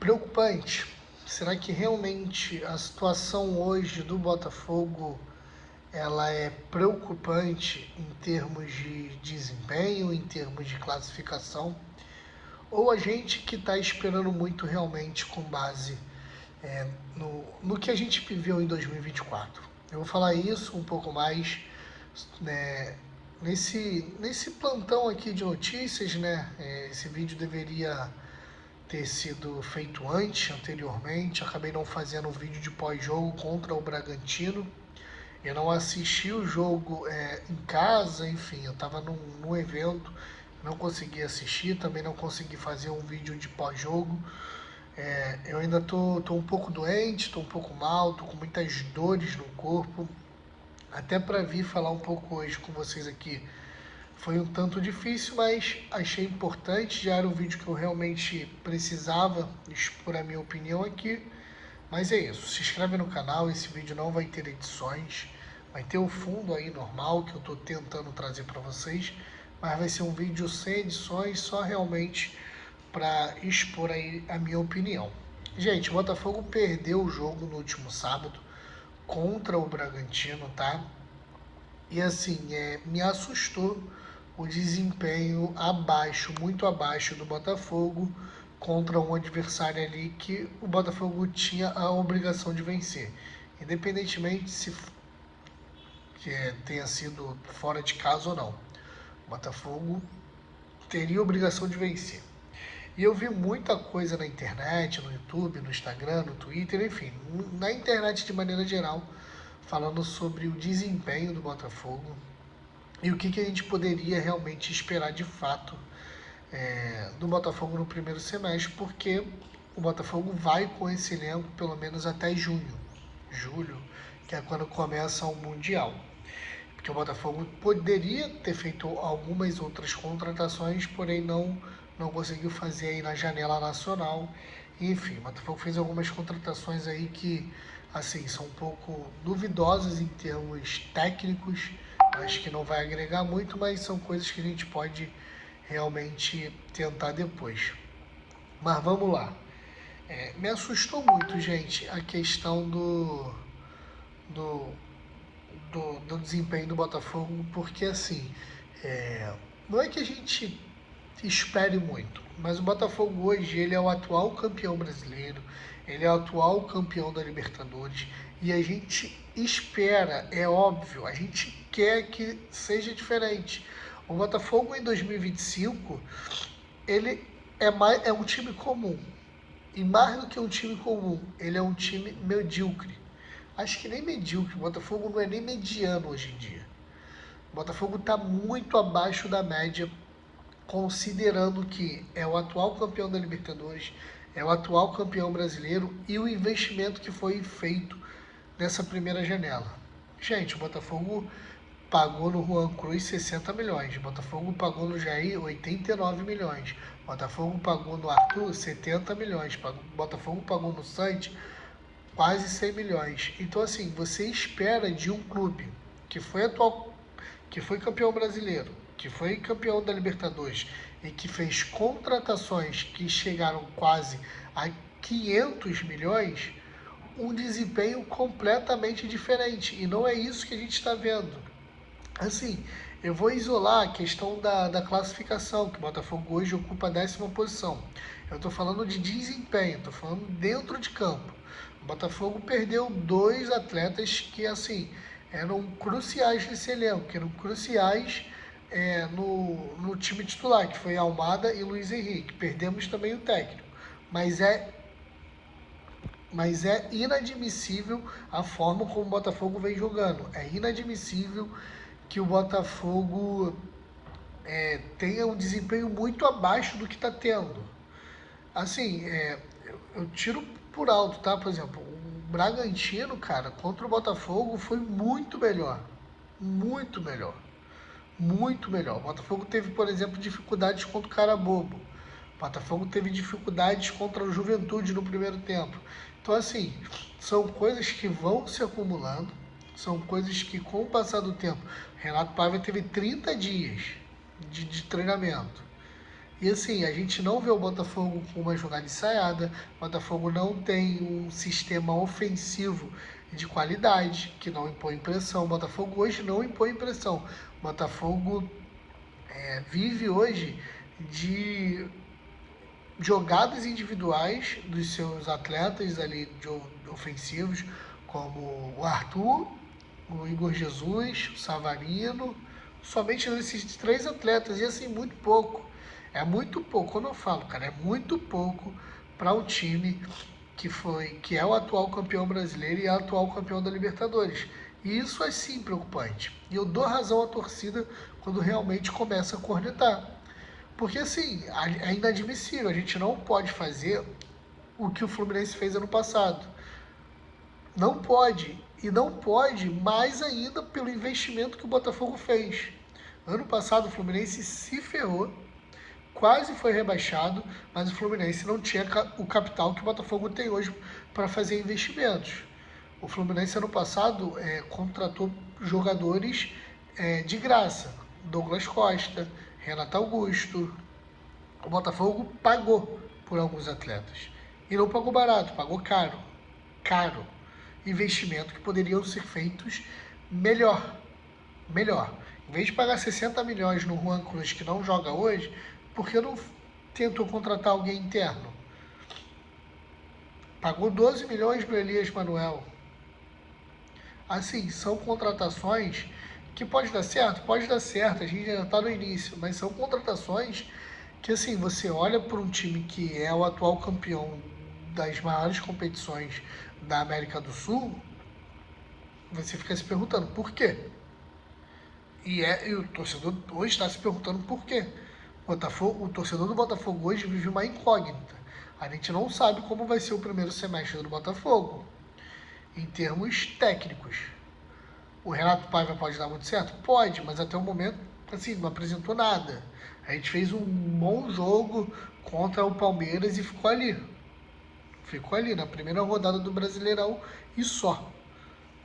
preocupante. Será que realmente a situação hoje do Botafogo ela é preocupante em termos de desempenho, em termos de classificação? Ou a gente que está esperando muito realmente com base no que a gente viveu em 2024? Eu vou falar isso um pouco mais, né, nesse plantão aqui de notícias, né? Esse vídeo deveria ter sido feito anteriormente. Acabei não fazendo um vídeo de pós-jogo contra o Bragantino. Eu não assisti o jogo em casa, enfim, eu estava num evento, não consegui assistir, também não consegui fazer um vídeo de pós-jogo. Eu ainda tô um pouco doente, tô um pouco mal, tô com muitas dores no corpo. Até para vir falar um pouco hoje com vocês aqui foi um tanto difícil, mas achei importante. Já era um vídeo que eu realmente precisava expor a minha opinião aqui. Mas é isso, se inscreve no canal, esse vídeo não vai ter edições. Vai ter o fundo aí normal que eu estou tentando trazer para vocês. Mas vai ser um vídeo sem edições, só realmente para expor aí a minha opinião. Gente, o Botafogo perdeu o jogo no último sábado contra o Bragantino, tá? E assim, me assustou o desempenho abaixo, muito abaixo do Botafogo contra um adversário ali que o Botafogo tinha a obrigação de vencer. Independentemente se tenha sido fora de casa ou não. O Botafogo teria a obrigação de vencer. E eu vi muita coisa na internet, no YouTube, no Instagram, no Twitter, enfim, na internet de maneira geral, falando sobre o desempenho do Botafogo e o que a gente poderia realmente esperar de fato do Botafogo no primeiro semestre, porque o Botafogo vai com esse elenco pelo menos até julho, que é quando começa o Mundial. Porque o Botafogo poderia ter feito algumas outras contratações, porém não conseguiu fazer aí na janela nacional. Enfim, o Botafogo fez algumas contratações aí que, assim, são um pouco duvidosas em termos técnicos. Acho que não vai agregar muito, mas são coisas que a gente pode realmente tentar depois. Mas vamos lá. Me assustou muito, gente, a questão do, do desempenho do Botafogo, porque assim, não é que a gente espere muito, mas o Botafogo hoje ele é o atual campeão brasileiro, ele é o atual campeão da Libertadores e a gente espera, é óbvio, a gente quer que seja diferente. O Botafogo em 2025 ele é um time comum e mais do que um time comum, ele é um time medíocre. Acho que nem medíocre, o Botafogo não é nem mediano hoje em dia. O Botafogo está muito abaixo da média, considerando que é o atual campeão da Libertadores, é o atual campeão brasileiro e o investimento que foi feito nessa primeira janela. Gente, o Botafogo pagou no Juan Cruz 60 milhões, o Botafogo pagou no Jair 89 milhões, o Botafogo pagou no Arthur 70 milhões, o Botafogo pagou no Santos quase 100 milhões. Então, assim, você espera de um clube que foi campeão brasileiro, que foi campeão da Libertadores e que fez contratações que chegaram quase a 500 milhões, um desempenho completamente diferente. E não é isso que a gente está vendo. Assim, eu vou isolar a questão da classificação, que o Botafogo hoje ocupa a 10ª posição. Eu estou falando de desempenho, estou falando dentro de campo. O Botafogo perdeu 2 atletas que, assim, eram cruciais nesse elenco, que eram cruciais no time titular, que foi Almada e Luiz Henrique. Perdemos também o técnico, mas é inadmissível a forma como o Botafogo vem jogando. É inadmissível que o Botafogo tenha um desempenho muito abaixo do que está tendo. Assim, eu tiro por alto, tá? Por exemplo, o Bragantino, cara, contra o Botafogo foi muito melhor. Muito melhor. Muito melhor. O Botafogo teve, por exemplo, dificuldades contra o Carabobo. O Botafogo teve dificuldades contra o Juventude no primeiro tempo. Então, assim, são coisas que vão se acumulando, são coisas que, com o passar do tempo, Renato Paiva teve 30 dias de treinamento. E assim, a gente não vê o Botafogo com uma jogada ensaiada, o Botafogo não tem um sistema ofensivo de qualidade, que não impõe pressão. O Botafogo hoje não impõe pressão. O Botafogo vive hoje de jogadas individuais dos seus atletas ali ofensivos, como o Arthur, o Igor Jesus, o Savarino, somente esses 3 atletas, e assim, muito pouco. É muito pouco, quando eu falo, cara, é muito pouco para um time que é o atual campeão brasileiro e é o atual campeão da Libertadores. E isso é sim preocupante. E eu dou razão à torcida quando realmente começa a cornetar. Porque assim, é inadmissível, a gente não pode fazer o que o Fluminense fez ano passado. Não pode. E não pode mais ainda pelo investimento que o Botafogo fez. Ano passado o Fluminense se ferrou, quase foi rebaixado, mas o Fluminense não tinha o capital que o Botafogo tem hoje para fazer investimentos. O Fluminense ano passado contratou jogadores de graça. Douglas Costa, Renato Augusto. O Botafogo pagou por alguns atletas. E não pagou barato, pagou caro. Caro. Investimento que poderiam ser feitos melhor. Melhor. Em vez de pagar 60 milhões no Juan Cruz, que não joga hoje, por que não tentou contratar alguém interno? Pagou 12 milhões no Elias Manuel. Assim, são contratações que pode dar certo? Pode dar certo, a gente já está no início, mas são contratações que, assim, você olha para um time que é o atual campeão das maiores competições da América do Sul, você fica se perguntando por quê? E o torcedor hoje está se perguntando por quê. O torcedor do Botafogo hoje vive uma incógnita. A gente não sabe como vai ser o primeiro semestre do Botafogo, em termos técnicos. O Renato Paiva pode dar muito certo? Pode, mas até o momento, assim, não apresentou nada. A gente fez um bom jogo contra o Palmeiras e ficou ali. Ficou ali na primeira rodada do Brasileirão e só.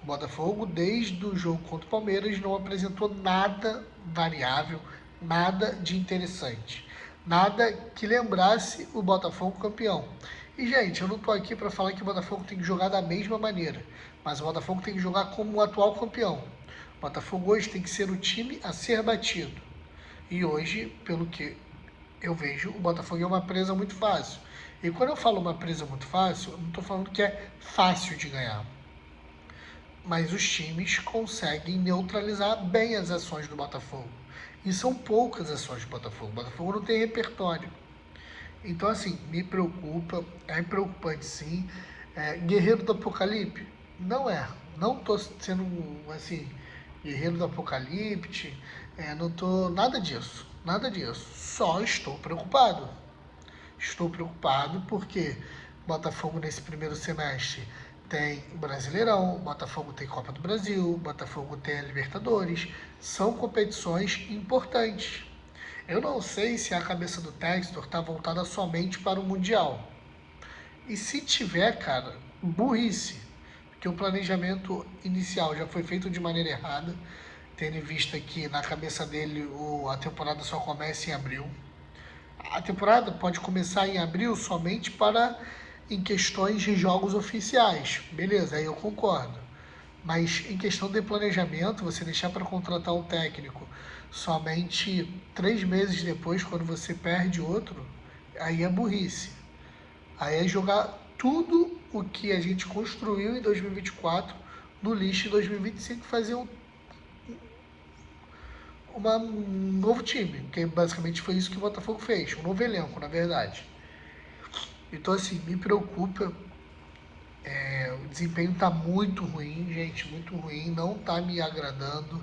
O Botafogo, desde o jogo contra o Palmeiras, não apresentou nada variável, nada de interessante. Nada que lembrasse o Botafogo campeão. E, gente, eu não estou aqui para falar que o Botafogo tem que jogar da mesma maneira, mas o Botafogo tem que jogar como o atual campeão. O Botafogo hoje tem que ser o time a ser batido. E hoje, pelo que eu vejo, o Botafogo é uma presa muito fácil. E quando eu falo uma presa muito fácil, eu não estou falando que é fácil de ganhar. Mas os times conseguem neutralizar bem as ações do Botafogo. E são poucas ações do Botafogo. O Botafogo não tem repertório. Então, assim, me preocupa, é preocupante sim. Guerreiro do Apocalipse? Não é. Não estou sendo, assim, guerreiro do Apocalipse, não estou. Nada disso. Nada disso. Só estou preocupado. Estou preocupado porque Botafogo nesse primeiro semestre tem Brasileirão, Botafogo tem Copa do Brasil, Botafogo tem a Libertadores. São competições importantes. Eu não sei se a cabeça do Textor está voltada somente para o Mundial. E se tiver, cara, burrice. Porque o planejamento inicial já foi feito de maneira errada, tendo em vista que na cabeça dele a temporada só começa em abril. A temporada pode começar em abril somente em questões de jogos oficiais. Beleza, aí eu concordo. Mas em questão de planejamento, você deixar para contratar um técnico somente 3 meses depois, quando você perde outro, aí é burrice. Aí é jogar tudo o que a gente construiu em 2024 no lixo em 2025 e fazer um novo time, que basicamente foi isso que o Botafogo fez, um novo elenco, na verdade. Então, assim, me preocupa. O desempenho tá muito ruim, gente, muito ruim, não tá me agradando.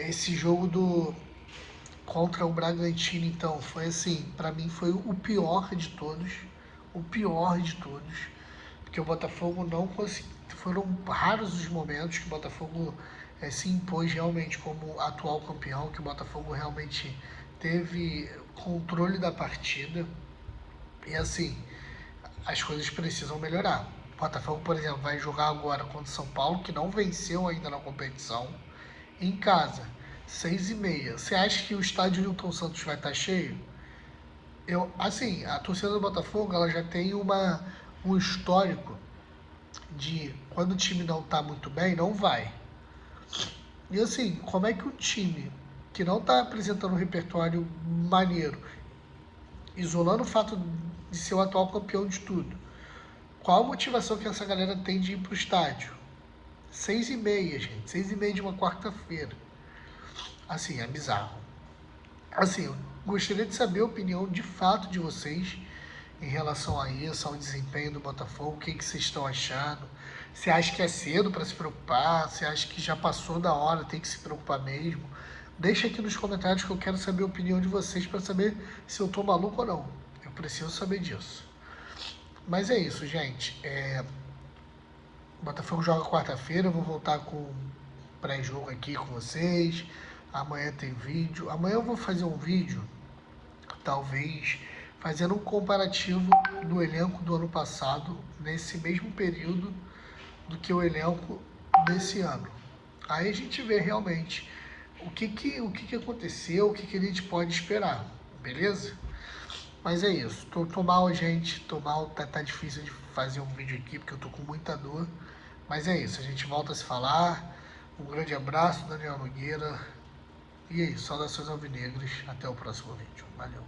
Esse jogo contra o Bragantino, então, foi assim, para mim foi o pior de todos, porque o Botafogo não conseguiu, foram raros os momentos que o Botafogo se impôs realmente como atual campeão, que o Botafogo realmente teve controle da partida. E assim, as coisas precisam melhorar. O Botafogo, por exemplo, vai jogar agora contra o São Paulo, que não venceu ainda na competição, em casa, 6h30. Você acha que o estádio Newton Santos vai estar cheio? Assim, a torcida do Botafogo, ela já tem um histórico de quando o time não tá muito bem, não vai. E assim, como é que um time que não tá apresentando um repertório maneiro, isolando o fato de ser o atual campeão de tudo, qual a motivação que essa galera tem de ir pro estádio? 6h30, gente. 6h30 de uma quarta-feira. Assim, é bizarro. Assim, eu gostaria de saber a opinião de fato de vocês em relação a isso, ao desempenho do Botafogo. O que, que vocês estão achando? Você acha que é cedo para se preocupar? Você acha que já passou da hora, tem que se preocupar mesmo? Deixa aqui nos comentários que eu quero saber a opinião de vocês para saber se eu tô maluco ou não. Eu preciso saber disso. Mas é isso, gente. O Botafogo joga quarta-feira, eu vou voltar com pré-jogo aqui com vocês. Amanhã tem vídeo. Amanhã eu vou fazer um vídeo, talvez, fazendo um comparativo do elenco do ano passado, nesse mesmo período, do que o elenco desse ano. Aí a gente vê realmente o que aconteceu, o que a gente pode esperar, beleza? Mas é isso, tô mal, gente, tô mal, tá difícil de fazer um vídeo aqui, porque eu tô com muita dor. Mas é isso, a gente volta a se falar. Um grande abraço, Daniel Nogueira. E é isso, saudações alvinegras. Até o próximo vídeo. Valeu.